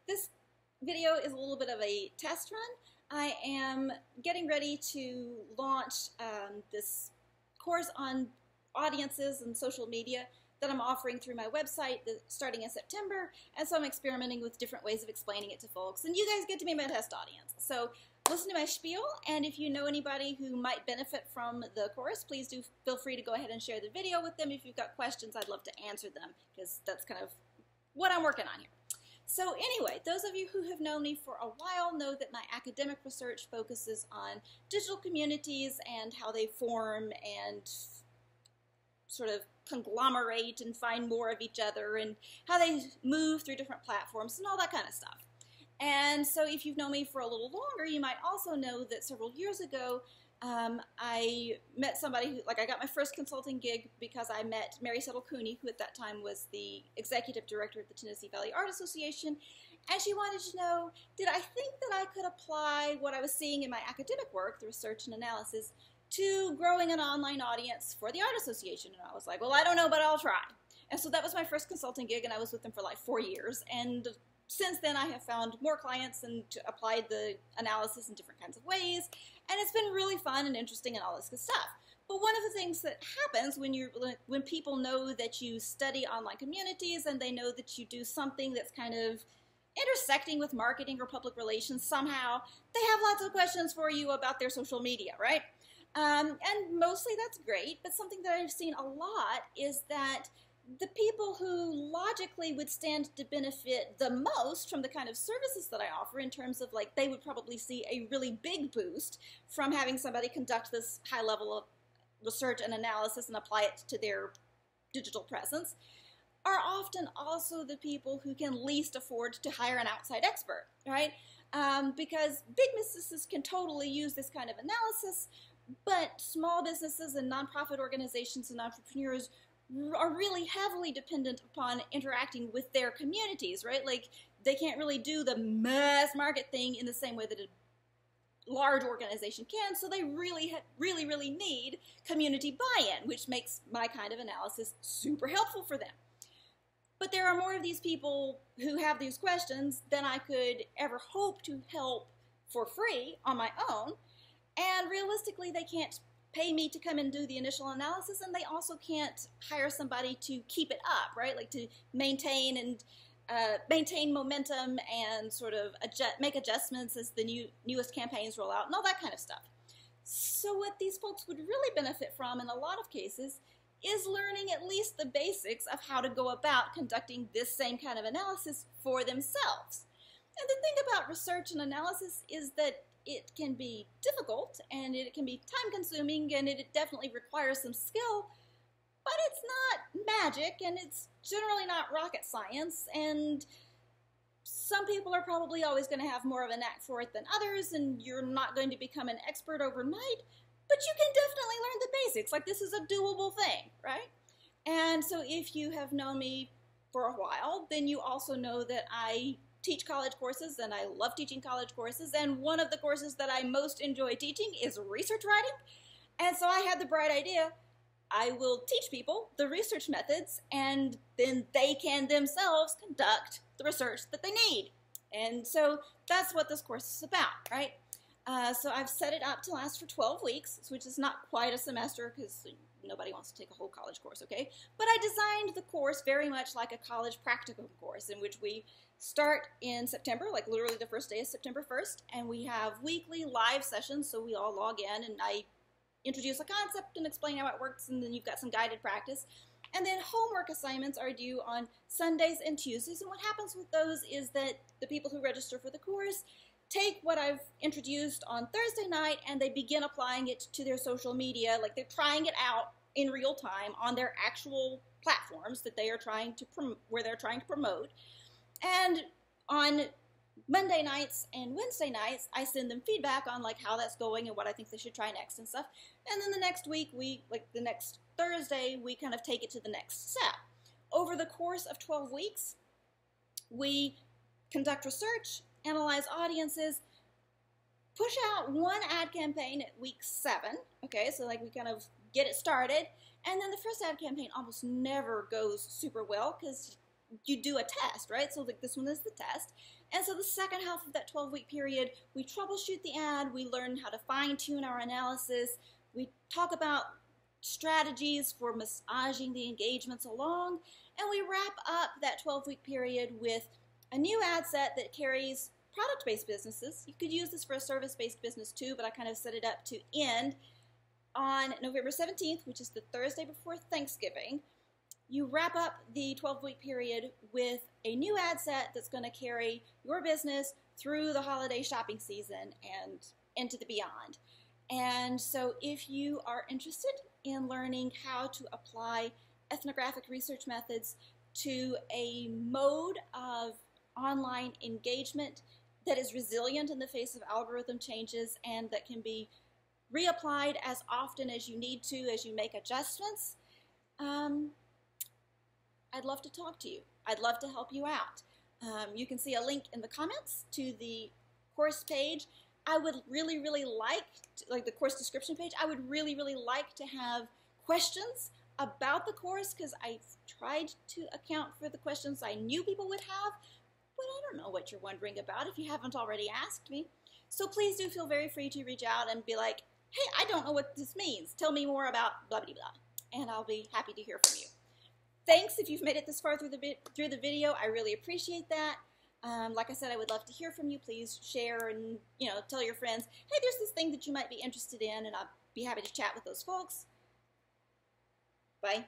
This video is a little bit of a test run. I am getting ready to launch this course on audiences and social media that I'm offering through my website starting in September, and so I'm experimenting with different ways of explaining it to folks, and you guys get to be my test audience. So listen to my spiel, and if you know anybody who might benefit from the course, please do feel free to go ahead and share the video with them. If you've got questions, I'd love to answer them, because that's kind of what I'm working on here. So anyway, those of you who have known me for a while know that my academic research focuses on digital communities and how they form and sort of conglomerate and find more of each other and how they move through different platforms and all that kind of stuff. And so if you've known me for a little longer, you might also know that several years ago, I met somebody who, I got my first consulting gig because I met Mary Settle Cooney, who at that time was the executive director of the Tennessee Valley Art Association, and she wanted to know, did I think that I could apply what I was seeing in my academic work, the research and analysis, to growing an online audience for the Art Association? And I was like, well, I don't know, but I'll try. And so that was my first consulting gig, and I was with them for like 4 years, and since then, I have found more clients and applied the analysis in different kinds of ways, and it's been really fun and interesting and all this good stuff. But one of the things that happens when people know that you study online communities and they know that you do something that's kind of intersecting with marketing or public relations somehow, they have lots of questions for you about their social media, right? And mostly that's great, but something that I've seen a lot is that the people who logically would stand to benefit the most from the kind of services that I offer, in terms of they would probably see a really big boost from having somebody conduct this high level of research and analysis and apply it to their digital presence, are often also the people who can least afford to hire an outside expert, right? Because big businesses can totally use this kind of analysis, but small businesses and nonprofit organizations and entrepreneurs are really heavily dependent upon interacting with their communities, right? They can't really do the mass market thing in the same way that a large organization can, so they really need community buy-in, which makes my kind of analysis super helpful for them. But there are more of these people who have these questions than I could ever hope to help for free on my own, and realistically they can't pay me to come and do the initial analysis, and they also can't hire somebody to keep it up, right? To maintain and maintain momentum and sort of make adjustments as the newest campaigns roll out and all that kind of stuff. So what these folks would really benefit from in a lot of cases is learning at least the basics of how to go about conducting this same kind of analysis for themselves. And the thing about research and analysis is that it can be difficult, and it can be time-consuming, and it definitely requires some skill, but it's not magic, and it's generally not rocket science, and some people are probably always going to have more of a knack for it than others, and you're not going to become an expert overnight, but you can definitely learn the basics. This is a doable thing, right? And so if you have known me for a while, then you also know that I teach college courses, and I love teaching college courses, and one of the courses that I most enjoy teaching is research writing. And so I had the bright idea, I will teach people the research methods, and then they can themselves conduct the research that they need. And so that's what this course is about, right? So I've set it up to last for 12 weeks, which is not quite a semester because nobody wants to take a whole college course, okay? But I designed the course very much like a college practicum course, in which we start in September, literally the first day is September 1st, and we have weekly live sessions, so we all log in, and I introduce a concept and explain how it works, and then you've got some guided practice. And then homework assignments are due on Sundays and Tuesdays, and what happens with those is that the people who register for the course take what I've introduced on Thursday night, and they begin applying it to their social media, they're trying it out in real time on their actual platforms that they are trying to where they're trying to promote. And on Monday nights and Wednesday nights, I send them feedback on how that's going and what I think they should try next and stuff. And then the next week, the next Thursday, we kind of take it to the next step. Over the course of 12 weeks, we conduct research, analyze audiences, push out one ad campaign at week 7, okay, so we kind of get it started, and then the first ad campaign almost never goes super well because you do a test, right? So like this one is the test. And so the second half of that 12-week period, we troubleshoot the ad, we learn how to fine-tune our analysis, we talk about strategies for massaging the engagements along, and we wrap up that 12-week period with a new ad set that carries product-based businesses. You could use this for a service-based business too, but I kind of set it up to end on November 17th, which is the Thursday before Thanksgiving. You wrap up the 12-week period with a new ad set that's going to carry your business through the holiday shopping season and into the beyond. And so if you are interested in learning how to apply ethnographic research methods to a mode of online engagement that is resilient in the face of algorithm changes and that can be reapplied as often as you need to as you make adjustments, I'd love to talk to you. I'd love to help you out. You can see a link in the comments to the course page. I would really, really like the course description page, I would really, really like to have questions about the course because I've tried to account for the questions I knew people would have, but I don't know what you're wondering about if you haven't already asked me. So please do feel very free to reach out and be like, hey, I don't know what this means. Tell me more about blah, blah, blah. And I'll be happy to hear from you. Thanks if you've made it this far through the video. I really appreciate that. Like I said, I would love to hear from you. Please share and tell your friends, hey, there's this thing that you might be interested in, and I'll be happy to chat with those folks. Bye.